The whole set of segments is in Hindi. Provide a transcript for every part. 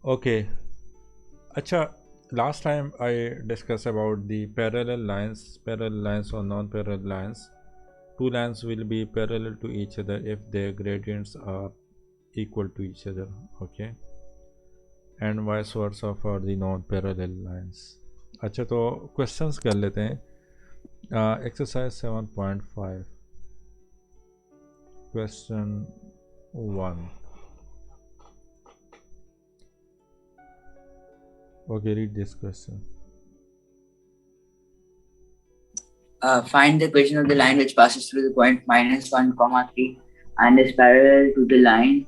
Okay. Acha, last time I discussed about the parallel lines or non-parallel lines. Two lines will be parallel to each other if their gradients are equal to each other. Okay. And vice versa for the non-parallel lines. अच्छा तो क्वेश्चंस कर लेते हैं exercise 7.5 question 1 okay read this question Find the equation of the line which passes through the point -1, 3 and is parallel to the line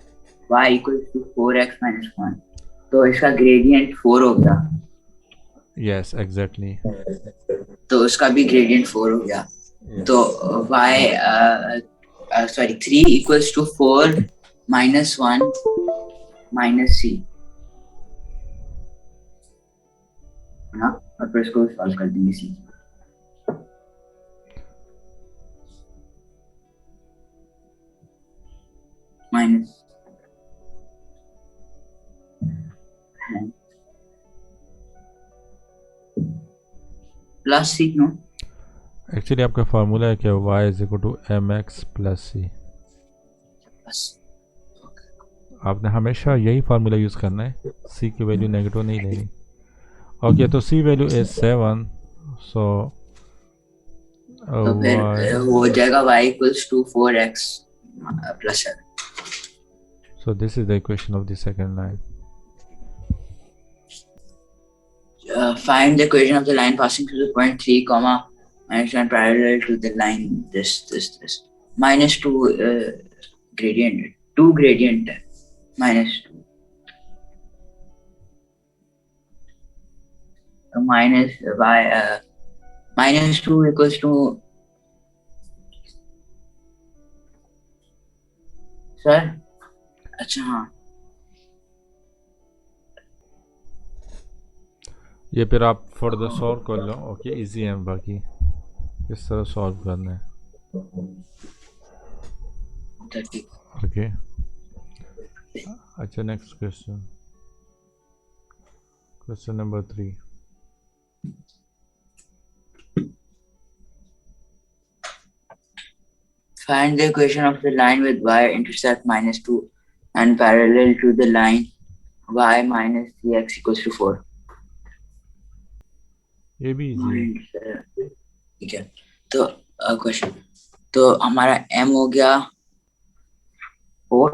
y equals to 4x minus 1. तो इसका gradient 4 हो गया. yes exactly तो उसका भी gradient 4 हो गया. yes. तो y 3 equals to 4 minus 1 minus c. है ना? और फिर इसको सॉल्व कर देंगे c. Minus plus c, no? Actually आपका फार्मूला है क्या y is equal to M x plus C Plus. आपने हमेशा यही फार्मूला यूज़ करना है c की वैल्यू नेगेटिव नहीं लेनी ओके तो c वैल्यू इज 7 सो तो फिर हो जाएगा y equals to 4x plus 7. so this is the equation of the second line Find the equation of the line passing through the point 3, comma, minus 1 parallel to the line this. Minus 2 gradient. 2 gradient. Minus 2. So minus y minus 2 equals to sir. अच्छा हाँ. ये फिर आप फर्दर सॉल्व कर लो ओके इजी है बाकी किस तरह सॉल्व करना है 30. ओके अच्छा next question number 3 Find the equation of the line with y intercept minus 2 and parallel to the line y minus 3x equals to 4. ये भी इजी है ठीक है तो क्वेश्चन तो हमारा m हो गया 4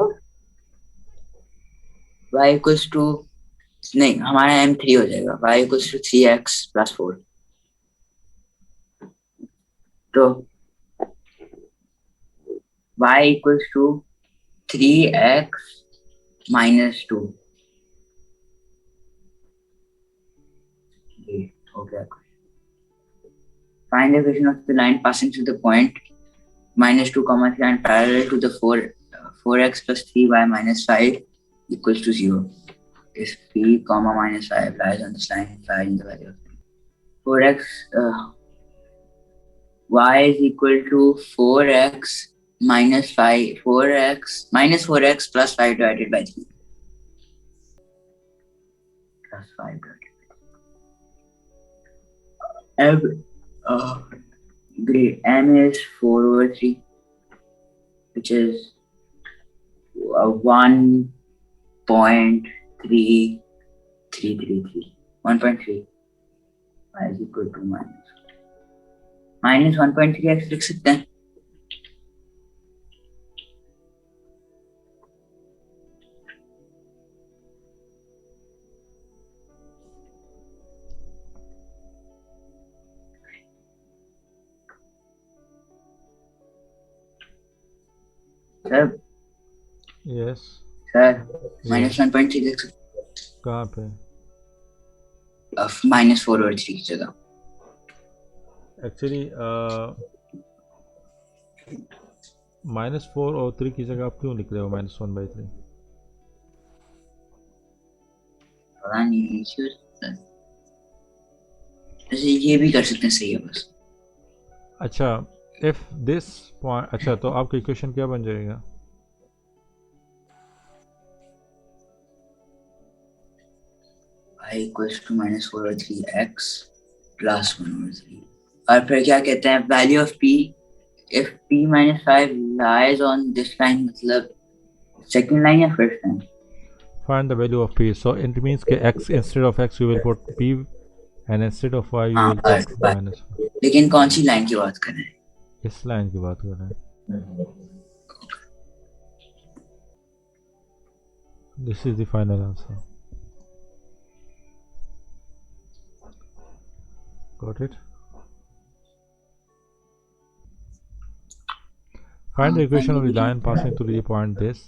y equals to नहीं हमारा m 3 हो जाएगा y equals to 3x plus 4 तो y equals to 3x minus 2 हो गया find the equation of the line passing through the point minus 2 comma 3 and parallel to the 4x plus 3y minus 5 equals to 0. If p comma minus 5 lies on this line, find the value of 4x y is equal to 4x minus 5 4x minus 4x plus 5 divided by 3 plus 5 divided by 3. Great. M is 4 over 3, which is 1.3333. 1.3. Y is equal to minus 1.3x लिख सकते हैं. सर यस सर minus 1.3 लिख सकते कहाँ पे minus 4 over 3 की जगह एक्चुअली -4 और 3 की जगह आप क्यों लिख रहे हो -1/3 पता नहीं वैसे ये भी कर सकते हैं सही है बस अच्छा इफ दिस पॉइंट अच्छा तो आपका इक्वेशन क्या बन जाएगा y equals to -4/3x plus 1/3. और फिर क्या कहते हैं, value of p, if p minus 5 lies on this line, मतलब second line या first line? Find the value of p. So it means कि x, instead of x you will put p, and instead of y you हाँ, will put minus 1. लेकिन कौन सी लाइन की बात कर रहे हैं? इस लाइन की बात कर रहे हैं. This is the final answer. Got it? Find the equation of the line passing through the point this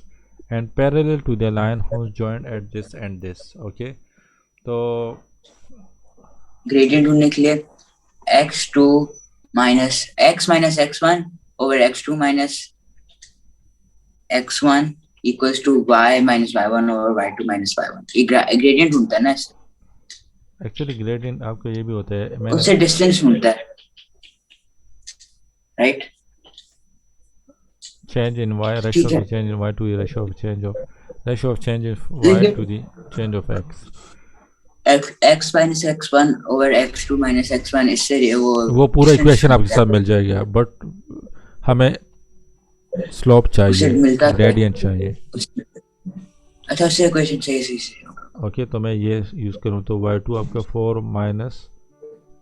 and parallel to the line whose joint at this and this. Okay, तो ग्रेडियंट ढूंढने के लिए x2 minus x1 over x2 minus x1 equals to y minus y1 over y2 minus y1. ये ग्रेडियंट ढूंढता है ना, एक्चुअली ग्रेडियंट आपका ये भी होता है, उससे डिस्टेंस ढूंढता है, right? change in y, ratio of the change in y to the ratio of change in y to the change of x. x minus x1 over x2 minus x1, इससे वो पूरा इक्वेशन आपके साथ मिल जाएगा, बट हमें स्लोप चाहिए, ग्रेडियंट चाहिए. अच्छा, उससे इक्वेशन सही ओके, तो मैं ये यूज़ करूँ तो y2 आपका 4 माइनस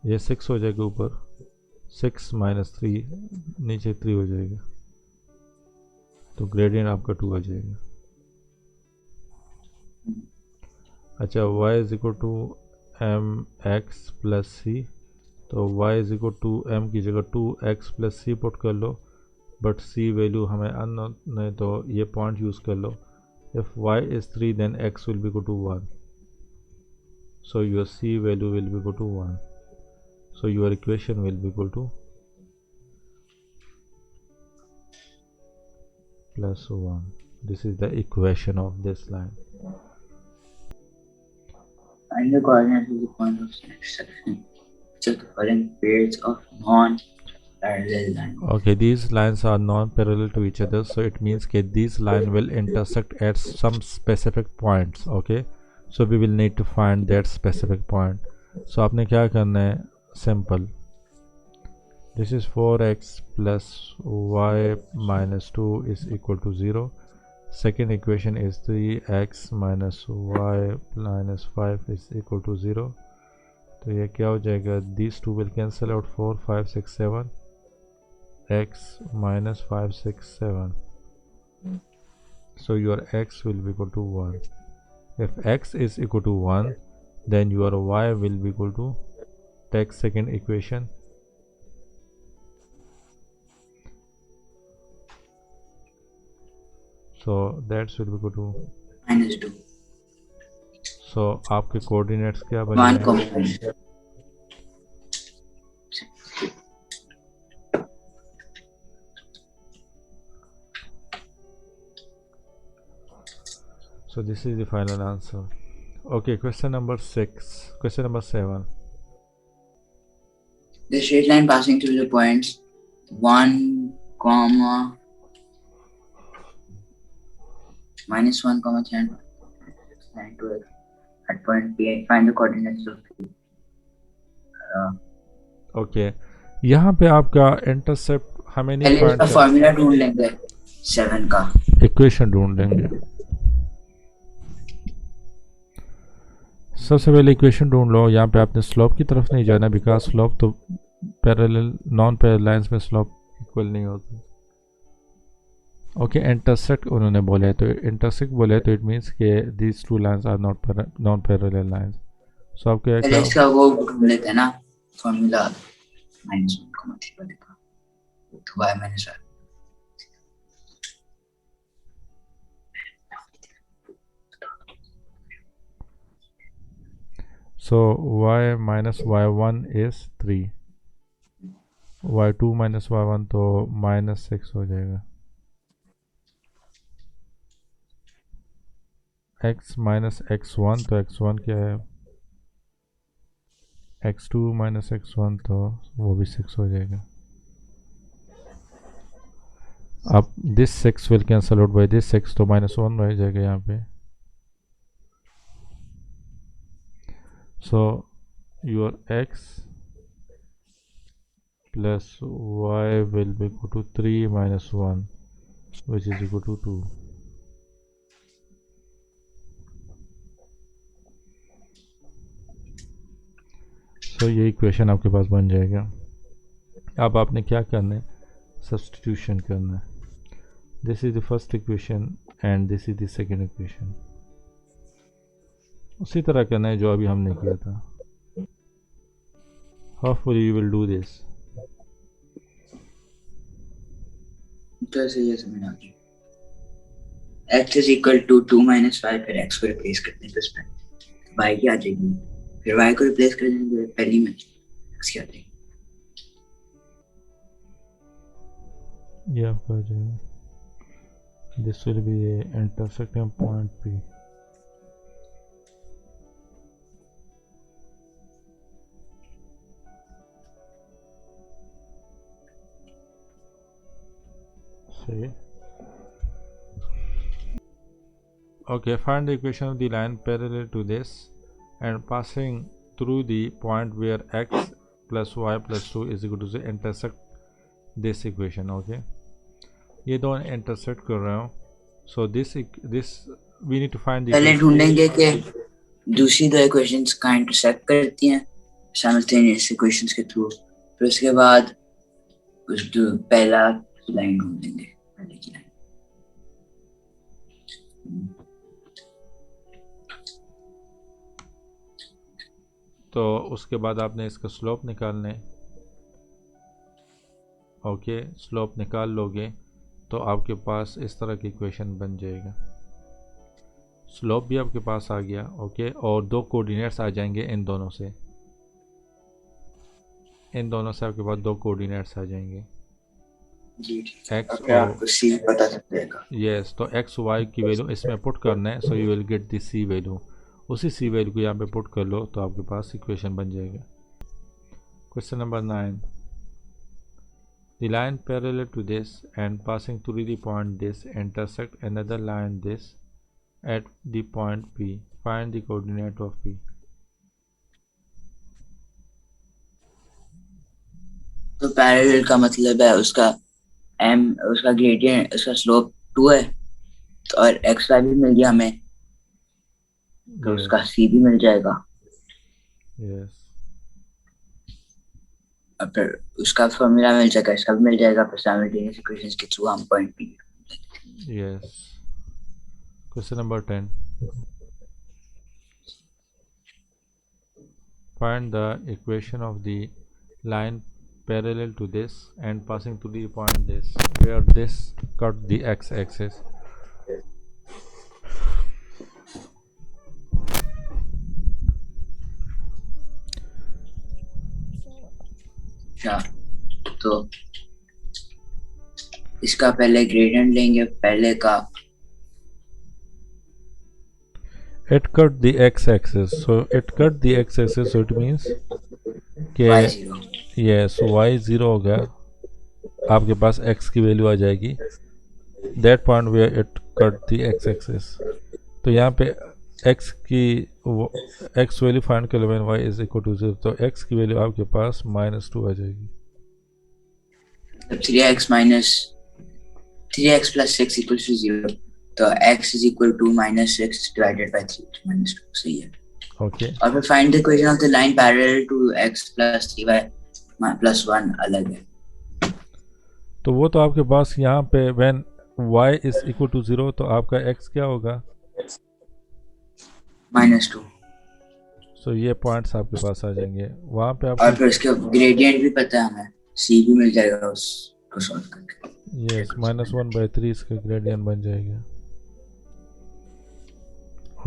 ये 6 हो जाएगा, ऊपर 6 माइनस 3 नीचे 3 हो जाएगा, तो ग्रेडियंट आपका 2 आ जाएगा. अच्छा, y is equal to M x plus c, तो y is equal to m की जगह 2x प्लस सी पुट कर लो, बट c वैल्यू हमें अननोन है, तो ये पॉइंट यूज़ कर लो. If y is 3 then x will be equal to 1, so your c value will be equal to 1, so your equation will be equal to plus 1. This is the equation of this line. Find the coordinates of the point of intersection of the following pairs of non-parallel lines. Okay, these lines are non-parallel to each other, so it means that these lines will intersect at some specific points. Okay, so we will need to find that specific point. So आपने क्या करना है, simple. This is 4x plus y minus 2 is equal to 0. Second equation is 3x minus y minus 5 is equal to 0. तो ये क्या हो जाएगा, these two will cancel out, 4 5 6 7, x minus 5 6 7. So your x will be equal to 1. If x is equal to 1, then your y will be equal to, take second equation, so that should be equal to -2. So आपके कोऑर्डिनेट्स क्या बनेंगे? 1, So this is the final answer. Okay, question number 7. The straight line passing through the points 1, -1, 10, 9, 12 at point P. Find the coordinates of P. Okay, यहाँ पे आपका इंटरसेप्ट हमें नहीं पहले फाइंड इसका फॉर्मूला ढूंढ लेंगे 7 का. इक्वेशन ढूंढ लेंगे. सबसे पहले इक्वेशन ढूंढ लो. यहाँ पे आपने स्लोप की तरफ नहीं जाना, बिकॉज स्लोप तो पैरेलल नॉन पैरेलल लाइंस में स्लोप इक्वल नहीं होती. ओके, इंटरसेक्ट उन्होंने बोला है, तो इंटरसेक्ट बोले है, तो इट मीन्स के these two lines are non parallel lines. So आप क्या पहले इसका वो ढूंढ लेते हैं ना, फॉर्मूला -1, वाले का, तो y minus y. So y minus y1 is 3, y2 minus y1 तो -6 हो जाएगा. x minus x1 तो x1 क्या है, x2 minus x1 तो वो भी 6 हो जाएगा. अब this 6 will cancel out by this 6, तो -1 रह जाएगा यहाँ पे. So your x plus y will be equal to 3 minus 1, which is equal to 2. So ये इक्वेशन आपके पास बन जाएगा. अब आपने क्या करना है, सब्स्टिट्यूशन करना है. This is the first equation and this is the second equation. उसी तरह करना है जो अभी हमने किया था. Hopefully you will do this. तो ऐसे ये समझ आ गई. x is equal to 2 minus 5, फिर x को रिप्लेस करते हैं, तो इसमें y की आ जाएगी, फिर y को रिप्लेस कर देंगे पहली में, x की आ जाएगी. ये आपका आ जाएगा. This will be intersecting point P. See. Okay, find the equation of the line parallel to this and passing through the point where x plus y plus 2 is equal to intersect this equation. Okay, ये दो intersect कर रहे हो. So this we need to find the पहले equation. ढूंढेंगे कि दूसरी दो इक्वेशंस का इंटरसेक्ट करती हैं साइमल्टेनियस इक्वेशंस के थ्रू, फिर उसके बाद उस पहला लाइन ढूंढेंगे, पहले की लाइन. तो उसके बाद आपने इसका स्लोप निकालना है. ओके, स्लोप निकाल लोगे तो आपके पास इस तरह की इक्वेशन बन जाएगा. स्लोप भी आपके पास आ गया. ओके, और दो कोऑर्डिनेट्स आ जाएंगे इन दोनों से. इन दोनों से आपके पास दो कोऑर्डिनेट्स आ जाएंगे. एक्स और सी पता चल जाएगा. यस, तो एक्स वाई की वैल्यू इसमें पुट करना है. So you will get the C value. उसी सी वैल्यू को यहाँ पे पुट कर लो तो आपके पास इक्वेशन बन जाएगा. Question number 9. The line parallel to this and passing through the point this intersect another line this at the point P. Find the coordinate of P. तो पैरेलल का मतलब है उसका उसका ग्रेडियंट, उसका स्लोप 2 है, तो और एक्स वाई भी मिल गया हमें, तो Yes. उसका सी भी मिल जाएगा. Yes. और फिर उसका फॉर्मूला मिल जाएगा, इसका भी मिल जाएगा, फिर साइमल्टेनियस इक्वेशंस के थ्रू हम point P. Yes. Question number 10. Find the equation of the line parallel to this and passing through the point this where this cut the x-axis. अच्छा, तो इसका पहले ग्रेडियंट लेंगे पहले का. It cut the x-axis, so it cut the x-axis, so it means कि y0. yes, y 0 होगा, आपके पास x की वैल्यू आ जाएगी. That point where it cut the x-axis. तो यहाँ पे x की x वैल्यू फाइंड कर लो when y is equal to 0. तो x की वैल्यू आपके पास -2 आ जाएगी. 3x plus 6 equals to 0. तो x is equal to -6 divided by 3 -2. सही है. ओके, और फिर find the equation of the line parallel to x plus 3y plus 1 अलग है. तो वो तो आपके पास यहाँ पे when y is equal to 0 तो आपका x क्या होगा, -2. सो ये पॉइंट्स आपके पास आ जाएंगे. वहाँ पे और आपको फिर इसका ग्रेडियंट भी पता है हमें, c भी मिल जाएगा उसको सॉल्व करके. यस -1/3 इसका ग्रेडियंट बन जाएगा.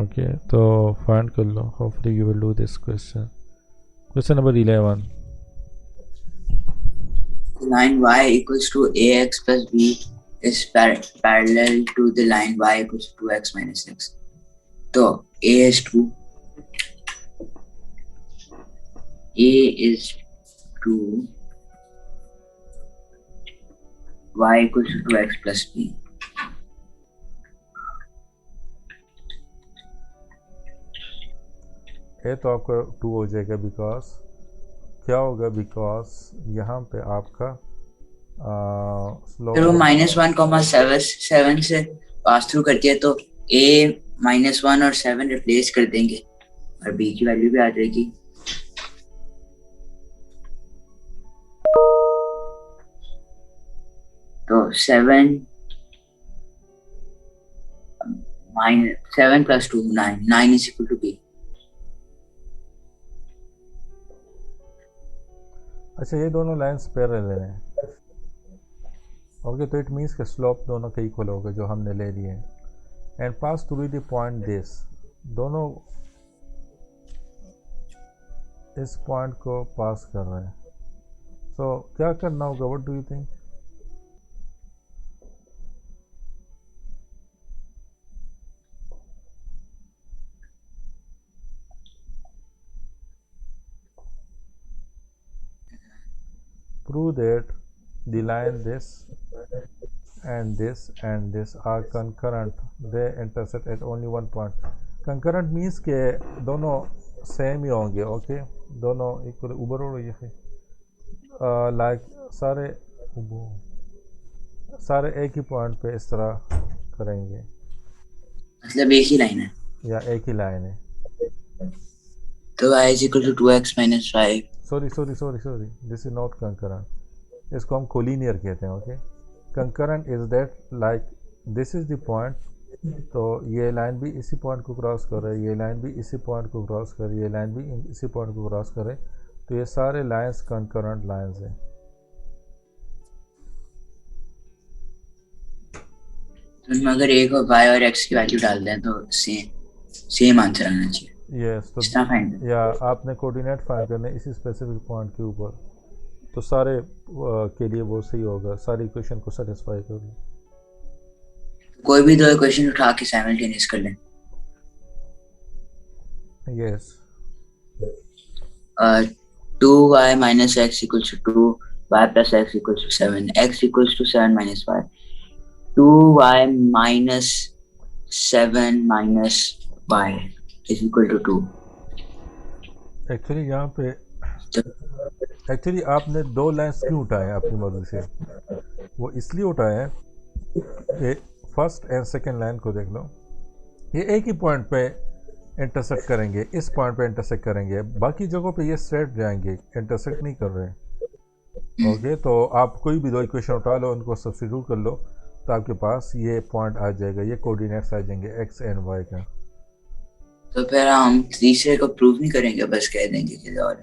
ओके, तो फाइंड कर लो. Hopefully you will do this question. Question number 11. Line y equals to ax plus b is parallel to the line y equals to 2x minus x. So a is 2. A is 2. Y equals to 2x plus b. ए तो आपका 2 हो जाएगा, बिकॉज क्या होगा, बिकॉज यहाँ पे आपका फिर वो स्लोप -1,7 से पास थ्रू करती है तो a -1 और 7 रिप्लेस कर देंगे और b की वैल्यू भी आ जाएगी। तो 7 plus 2 9 is equal to b। अच्छा, ये दोनों लाइंस पैरेलल हैं। ओके, तो इट मीन्स के स्लोप दोनों के इक्वल होगा जो हमने ले लिए हैं। And pass through the point this, दोनों इस पॉइंट को पास कर रहे हैं। सो क्या करना होगा, what do you think? Prove that the line this and this are concurrent. They intersect at only one point. Concurrent means के दोनों सेम ही होंगे। ओके, दोनों इक्वल ऊपर हो रही है। लाइक सारे एक ही पॉइंट पे इस तरह करेंगे, मतलब एक ही लाइन है। या एक ही लाइन है। तो y is equal to 2x minus 5। Sorry, this is not concurrent, इसको हम कोलिनियर कहते हैं। Okay, concurrent is that like this is the point, तो ये लाइन भी इसी पॉइंट को क्रॉस कर रही है, ये लाइन भी इसी पॉइंट को क्रॉस कर रही है, ये लाइन भी इसी पॉइंट को क्रॉस कर रही है, तो ये सारे लाइंस कंकरेंट लाइंस हैं। तो इनमें अगर एक और y और x की वैल्यू डाल दें तो सेम आंसर आना चाहिए। यस, तो इतना फाइंड या आपने कोऑर्डिनेट फाइंड करने इसी स्पेसिफिक पॉइंट के ऊपर, तो सारे के लिए वो सही होगा, सारी इक्वेशन को सेटिस्फाई करेगी। कोई भी दो इक्वेशन उठा के साइमल्टेनियस कर लें। Yes, 2y minus x equals to 2, y plus x equals to 7, x equals to 7 minus y, 2y minus 7 minus y is equal to 2। Actually यहाँ पे तो एक्चुअली आपने दो लाइंस क्यों उठाए हैं अपनी मर्जी से? वो इसलिए उठाए हैं कि फर्स्ट एंड सेकंड लाइन को देख लो, ये एक ही पॉइंट पे इंटरसेक्ट करेंगे, इस पॉइंट पे इंटरसेक्ट करेंगे, बाकी जगहों पे ये स्ट्रेट जाएंगे, इंटरसेक्ट नहीं कर रहे। ओके, तो आप कोई भी दो इक्वेशन उठा लो, उनको सब्स्टिट्यूट कर लो, तो आपके पास ये पॉइंट आ जाएगा, ये कोऑर्डिनेट्स आ जाएंगे एक्स एंड वाई का। तो फिर हम तीसरे को प्रूव नहीं करेंगे, बस कह देंगे कि और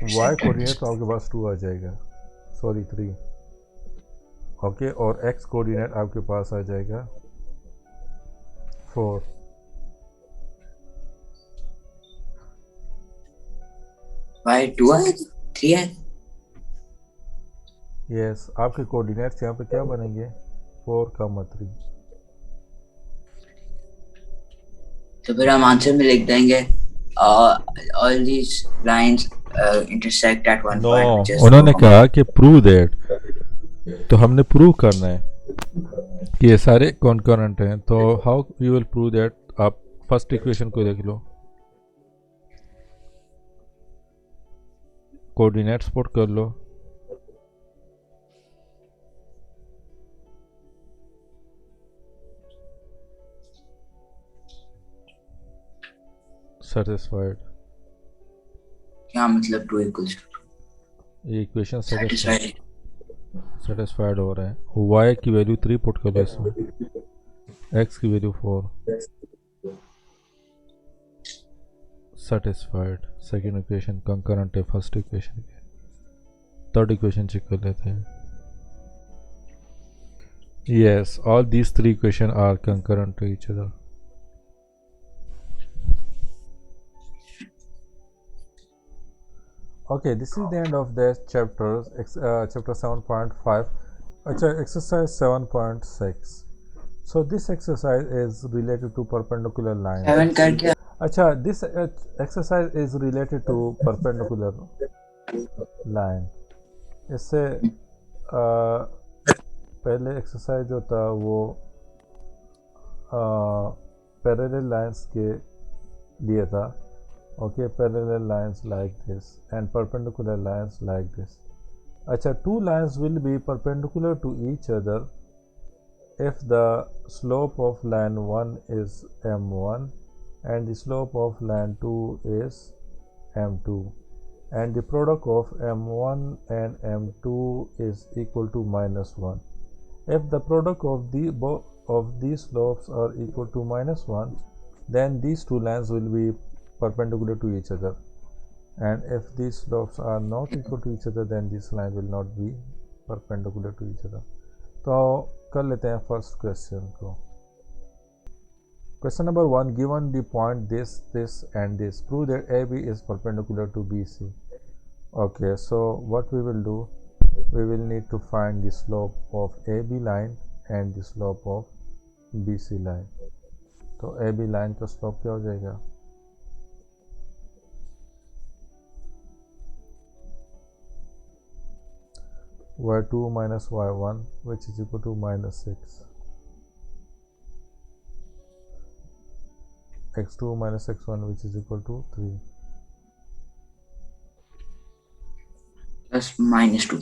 वाई कोऑर्डिनेट तो आपके पास 2 आ जाएगा, सॉरी 3। ओके, और एक्स कोऑर्डिनेट आपके पास आ जाएगा 4। y 2 है 3 है। यस, आपके कोऑर्डिनेट्स यहाँ पे क्या बनेंगे, 4, 3। तो फिर हम आंसर में लिख देंगे all these lines intersect at one no, point, which is उन्होंने 4, कहा कि प्रूव दैट, तो हमने प्रूव करना है कि ये सारे कॉन्करेंट हैं। तो how you will prove that? आप फर्स्ट इक्वेशन को देख लो, कोऑर्डिनेट्स पुट कर लो, सेटिस्फाइड। क्या मतलब 2 equals to 2? ये इक्वेशन Satisfied। सेटिस्फाइड हो रहा है। वाई की वैल्यू 3 पुट कर लो इसमें, एक्स की value 4, satisfied. Second equation concurrent है फर्स्ट इक्वेशन के। थर्ड इक्वेशन चेक कर लेते हैं। Yes, all these 3 equation are concurrent to each other. Okay, this is the end of this chapter, chapter 7.5. Exercise 7.6. So this exercise is related to perpendicular lines. 7 करके This exercise is related to perpendicular line. इससे पहले एक्सरसाइज जो था वो पैरेलल लाइंस के लिए था, Okay, parallel lines like this and perpendicular lines like this. Acha, two lines will be perpendicular to each other if the slope of line 1 is m1 and the slope of line 2 is m2, and the product of m1 and m2 is equal to -1. If the product of these slopes are equal to -1, then these two lines will be perpendicular to each other, and if these slopes are not equal to each other, then this line will not be perpendicular to each other. तो कर लेते हैं फर्स्ट क्वेश्चन को. Question number 1, given the point this, this and this, prove that AB is perpendicular to BC. Okay, so what we will do, we will need to find the slope of AB line and the slope of BC line. तो AB line का slope क्या हो जाएगा? y2 minus y1, which is equal to -6. x2 minus x1, which is equal to 3. Plus -2.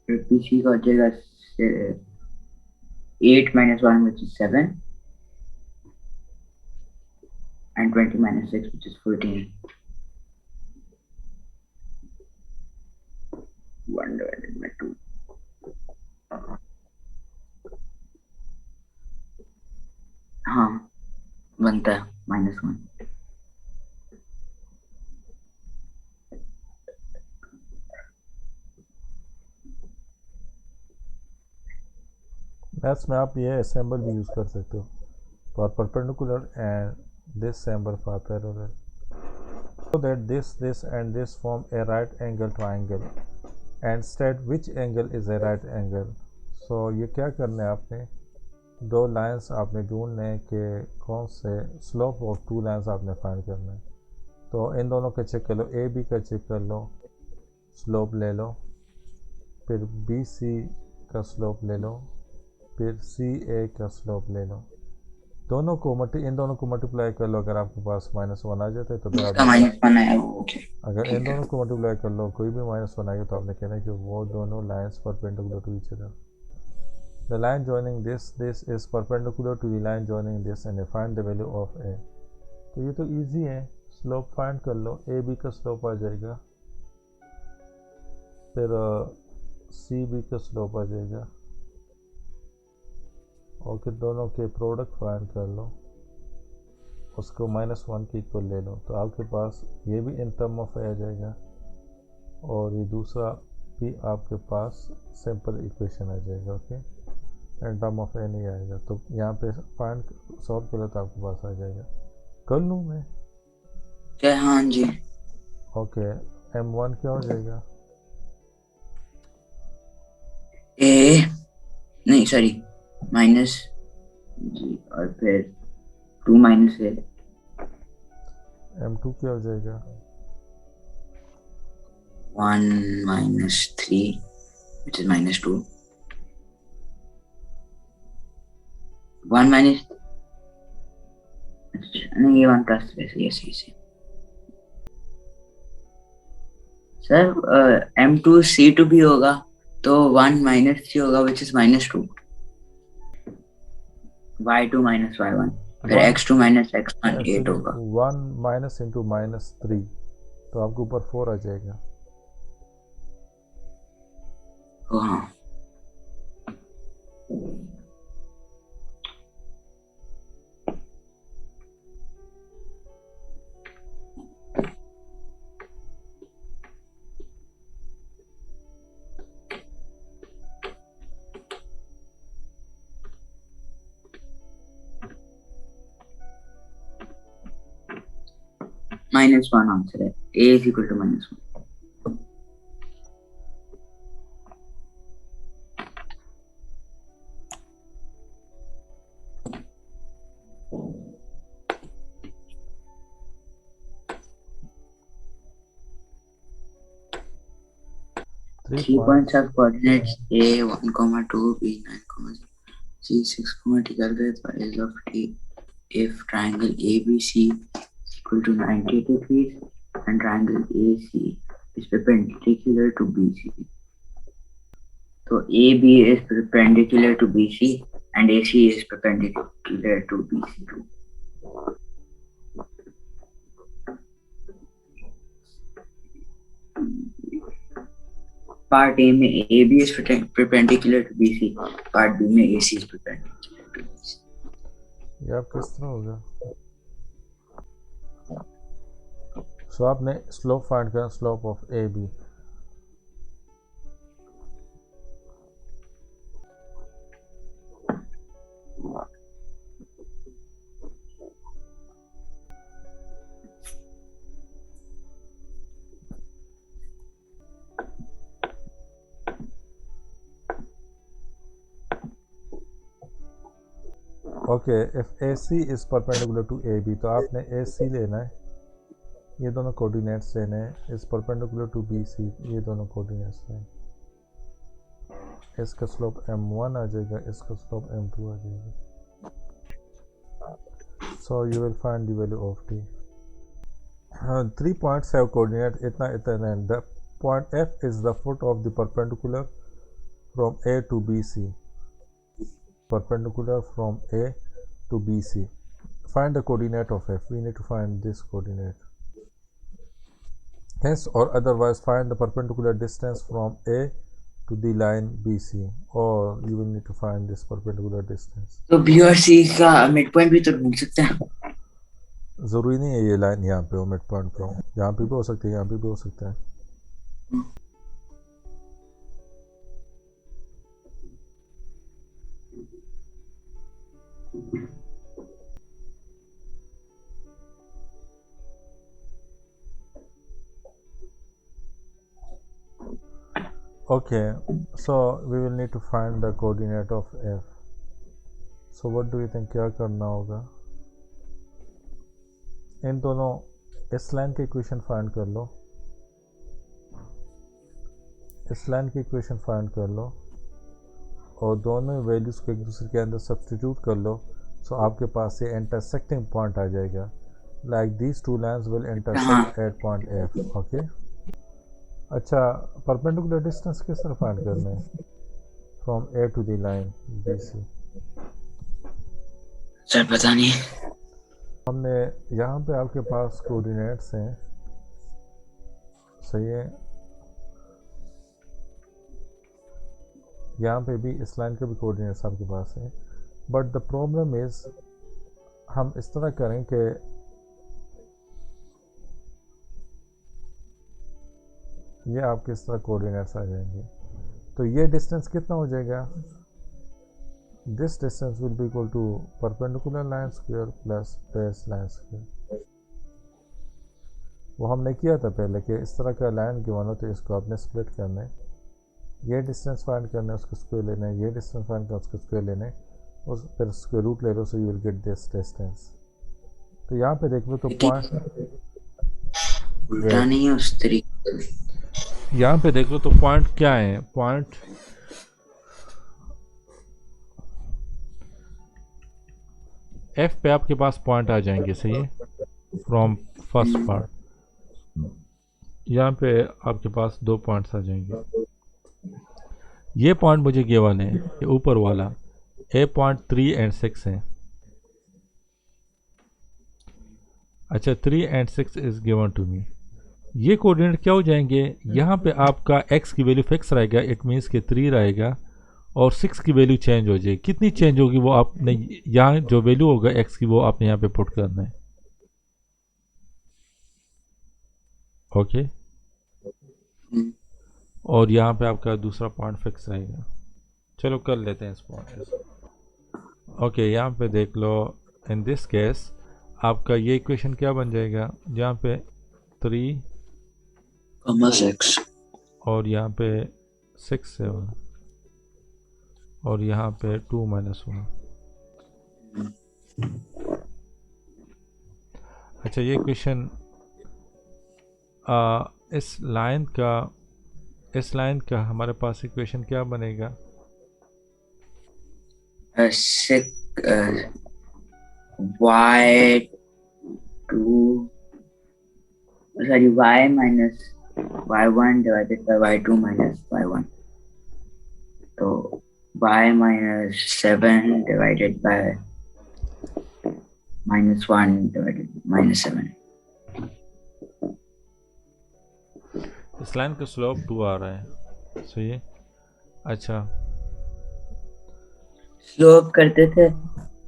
फिर BC का हो जाएगा 8 minus 1, which is 7, and 20 minus 6, which is 14. 1 divided by 2. हाँ, बनता है -1. मैथ्स में आप ये सिंबल भी यूज़ कर सकते हो for perpendicular and this symbol for parallel, so that this and this form a right angle triangle and state which angle is a right angle. So ये क्या करना है, आपने दो लाइंस आपने ढूंढने हैं कि कौन से स्लोप ऑफ टू लाइंस आपने फाइंड करना है. तो इन दोनों का चेक कर लो, ए बी का चेक कर लो, स्लोप ले लो, फिर बी सी का स्लोप ले लो, फिर सी ए का स्लोप ले लो. दोनों को इन दोनों को मल्टीप्लाई कर लो. अगर आपके पास -1 आ जाता है तो फिर आप -1 आया वो. ओके, अगर इन दोनों को मल्टीप्लाई कर लो, कोई भी -1 आएगा तो आपने कहना है कि वो दोनों lines perpendicular to each other. The line joining this is perpendicular to the line joining this and find the value of a. तो ये तो इजी है, स्लोप फाइंड कर लो. ए बी का स्लोप आ जाएगा, फिर सी बी का स्लोप आ जाएगा, और फिर दोनों के प्रोडक्ट फाइंड कर लो, उसको -1 के इक्वल ले लो. तो आपके पास ये भी इन टर्म ऑफ ए आ जाएगा और ये दूसरा भी आपके पास सिंपल इक्वेशन आ जाएगा. ओके, इन टर्म ऑफ ए नहीं आएगा. तो यहाँ पे फाइंड सॉल्व करो तो आपके पास आ जाएगा. कर लूँ मैं? हाँ जी. ओके, m1 क्या हो जाएगा? ए नहीं, सॉरी, माइनस जी, और फिर 2 माइनस ए. m2 क्या हो जाएगा? 1 minus 3, which is -2. 1 minus, नहीं, ये 1 plus 3. yes. Sir m2 c2 भी होगा तो 1 minus 3 होगा, which is -2. y2 minus y1, फिर x2 minus x1 8 होगा. 1 माइनस इंटू -3, तो आपके ऊपर 4 आ जाएगा. हाँ, -1 आंसर है. a is equal to -1. Three points have coordinates a 1, 2, b 9, 0. C6 t calculate values of A if triangle ABC is equal to 90 degrees and triangle AC is perpendicular to BC. So AB is perpendicular to BC and AC is perpendicular to BC too. Part A में A B is perpendicular to B C, part B में A C is perpendicular to B C. ये आप किस तरह होगा? सो आपने स्लोप फाइंड करना, slope of A B. Okay, if A C is perpendicular to A B, तो आपने ए सी लेना है, ये दोनों कोऑर्डिनेट्स लेने हैं, is perpendicular to B C, ये दोनों कोऑर्डिनेट्स लें। इसका स्लोप m1 आ जाएगा, इसका स्लोप m2 आ जाएगा। सो you will find the value of T. 3 points have coordinate इतना इतना, the point f is the foot of the perpendicular from A to BC, perpendicular from A to BC. Find the coordinate of f. We need to find this coordinate. Hence or otherwise find the perpendicular distance from A to the line BC, or you will need to find this perpendicular distance. तो B और C का मिड पॉइंट भी तो ढूंढ सकते हैं। ज़रूरी नहीं है ये लाइन यहाँ पे हो, मिड पॉइंट पे हो, यहाँ पे भी हो सकती है, यहाँ पे भी हो सकता है। Okay, so we will need to find the coordinate of f. So what do you think क्या करना होगा? इन दोनों इस लाइन की इक्वेशन फाइंड कर लो, इस लाइन की इक्वेशन फाइंड कर लो, और दोनों वैल्यूज़ को एक दूसरे के अंदर सब्स्टिट्यूट कर लो। सो आपके पास ये इंटरसेक्टिंग पॉइंट आ जाएगा, like these two lines will intersect at point F. Okay, अच्छा, परपेंडिकुलर डिस्टेंस किस तरह फाइंड करना है? From A to the line B C. Sir पता नहीं। हमने यहाँ पे आपके पास कोऑर्डिनेट्स हैं, सही है, यहाँ पे भी इस लाइन के भी कोऑर्डिनेट्स आपके पास हैं, बट द प्रॉब्लम इज़ हम इस तरह करें कि ये आपके इस तरह कोऑर्डिनेट्स आ जाएंगे, तो ये डिस्टेंस कितना हो जाएगा? This distance will be equal to perpendicular line square plus base line square. वो हमने किया था पहले कि इस तरह का लाइन गिवन हो तो इसको आपने स्प्लिट करना है, ये डिस्टेंस फाइंड करना है, उसको स्क्वायर लेना है, ये डिस्टेंस फाइंड करना है, उसको स्क्वायर लेना है, और फिर स्क्वायर रूट ले लो, so you will get this distance. तो यहाँ पे देख लो तो पॉइंट उल्टा नहीं है उस तरीके, यहाँ पे देख लो तो पॉइंट क्या है? पॉइंट एफ पे आपके पास पॉइंट आ जाएंगे, सही है, फ्रॉम फर्स्ट पार्ट। यहाँ पे आपके पास 2 पॉइंट्स आ जाएंगे। ये पॉइंट मुझे गिवन है, ये ऊपर वाला ए पॉइंट 3 and 6 है। अच्छा, 3 and 6 is given to me. ये कोऑर्डिनेट क्या हो जाएंगे? यहाँ पे आपका x की वैल्यू फिक्स रहेगा, इट मीन्स कि 3 रहेगा, और 6 की वैल्यू चेंज हो जाएगी। कितनी चेंज होगी वो आपने यहाँ जो वैल्यू होगा x की वो आपने यहाँ पे पुट करना है। ओके, और यहाँ पे आपका दूसरा पॉइंट फिक्स रहेगा। चलो कर लेते हैं इस पॉइंट। ओके, यहाँ पे देख लो, इन दिस केस आपका ये इक्वेशन क्या बन जाएगा? यहाँ पे 3 6 और यहाँ पे 6 7 और यहाँ पे 2 - 1। अच्छा, ये इक्वेशन इस लाइन का हमारे पास इक्वेशन क्या बनेगा? 6 y2 sorry y minus y1 divided by y2 minus y1. So y minus 7 divided by minus 1 divided by minus 7. इस लाइन का स्लोप 2 आ रहा है, सही है। अच्छा, स्लोप करते थे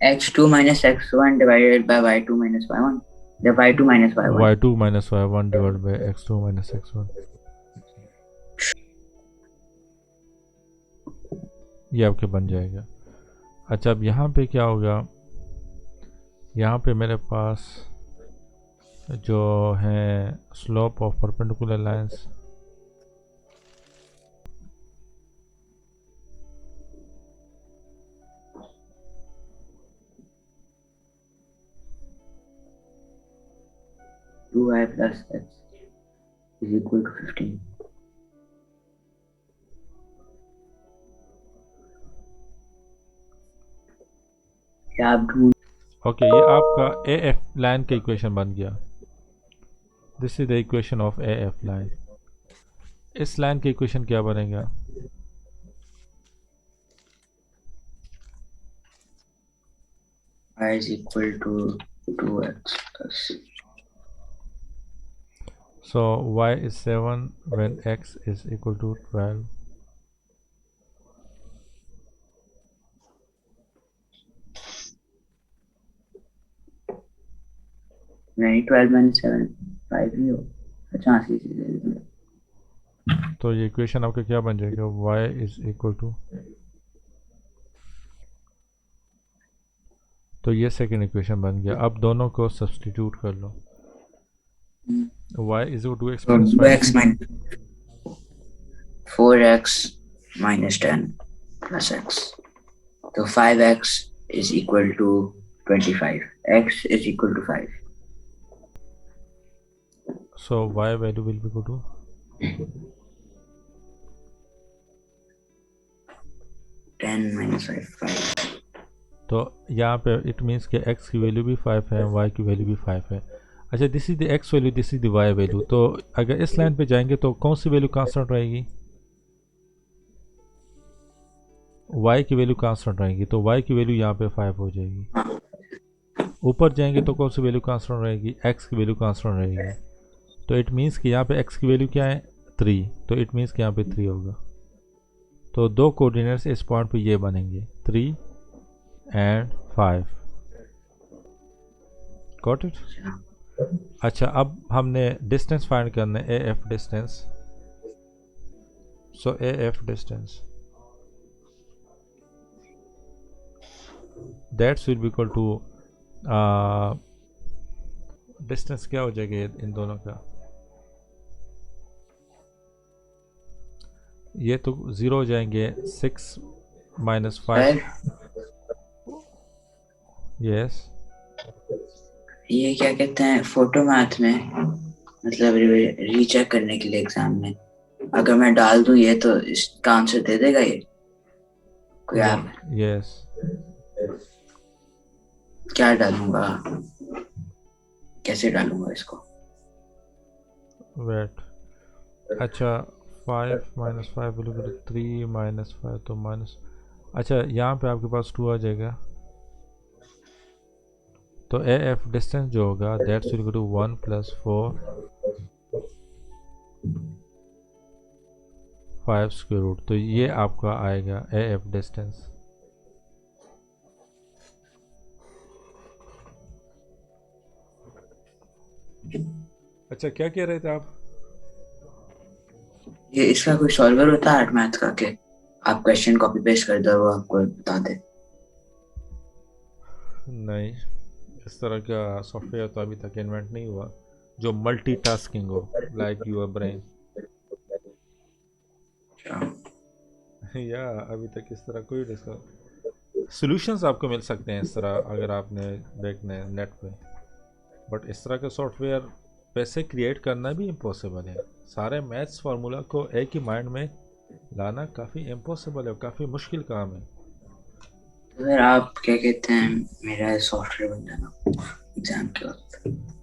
x2 minus x1 divided by y2 minus y1. The y2 minus y1. y2 minus y1 divided by x2 minus x1, ये आपके बन जाएगा। अच्छा, अब यहाँ पे क्या होगा, यहाँ पे मेरे पास जो है slope of perpendicular lines, Two y plus x is equal to 15. क्या आप ढूंढ ओके, ये आपका ए एफ लाइन का इक्वेशन बन गया। This is the equation of A F line. इस लाइन का इक्वेशन क्या बनेगा, y is equal to 2x plus so y is 7 when x is equal to 12. नहीं 12 minus 7 5 ही हो। अच्छा हाँ सी तो ये इक्वेशन आपका क्या बन जाएगा, y इज इक्वल टू, तो ये सेकंड इक्वेशन बन गया। अब दोनों को सब्स्टिट्यूट कर लो। y is equal to x So plus 2x minus 4x minus 10 plus x. So 5x is equal to 25. X is equal to 5. so y value will be equal to 10 minus 5. तो यहाँ पे इट मीन्स कि x की वैल्यू भी 5 है, y की वैल्यू भी 5 है। अच्छा, this is the x value, this is the y value. तो अगर इस लाइन पे जाएंगे तो कौन सी वैल्यू कांस्टेंट रहेगी, y की वैल्यू कांस्टेंट रहेगी, तो y की वैल्यू यहाँ पे 5 हो जाएगी। ऊपर जाएंगे तो कौन सी वैल्यू कांस्टेंट रहेगी, x की वैल्यू कांस्टेंट रहेगी। तो इट मीन्स कि यहाँ पे x की वैल्यू क्या है 3, तो इट मीन्स कि यहाँ पे 3 होगा। तो दो कोऑर्डिनेट्स इस पॉइंट पे ये बनेंगे 3 एंड 5। Got it. अच्छा, अब हमने डिस्टेंस फाइंड करना है, A F distance. So A F distance that's will be equal to, distance क्या हो जाएगा इन दोनों का, ये तो 0 हो जाएंगे, 6 minus 5, यस। ये क्या कहते हैं फोटो मैथ में, मतलब रीचेक करने के लिए एग्जाम में अगर मैं डाल दूं ये तो इसका आंसर दे देगा ये कोई ऐप? यस। क्या डालूंगा, कैसे डालूंगा इसको? वेट, अच्छा 5 minus 5 will equal to 3 minus 5, तो माइनस, अच्छा यहाँ पे आपके पास 2 आ जाएगा। तो ए एफ डिस्टेंस जो होगा that's will equal to 1 + 4 5 square root, तो ये आपका आएगा ए एफ डिस्टेंस। अच्छा, क्या कह रहे थे आप? ये इसका कोई सॉल्वर होता है मैथ का के आप क्वेश्चन कॉपी पेस्ट कर दो वो आपको बता दे? नहीं, इस तरह का सॉफ्टवेयर तो अभी तक इन्वेंट नहीं हुआ जो मल्टीटास्किंग हो, लाइक योर ब्रेन। या अभी तक इस तरह कोई सॉल्यूशंस आपको मिल सकते हैं इस तरह अगर आपने देखने नेट पे, बट इस तरह का सॉफ्टवेयर पैसे क्रिएट करना भी इम्पॉसिबल है। सारे मैथ्स फार्मूला को एक ही माइंड में लाना काफ़ी इम्पॉसिबल है, काफ़ी मुश्किल काम है। तो फिर आप क्या कहते हैं, मेरा सॉफ्टवेयर बन जाना एग्जाम के वक्त।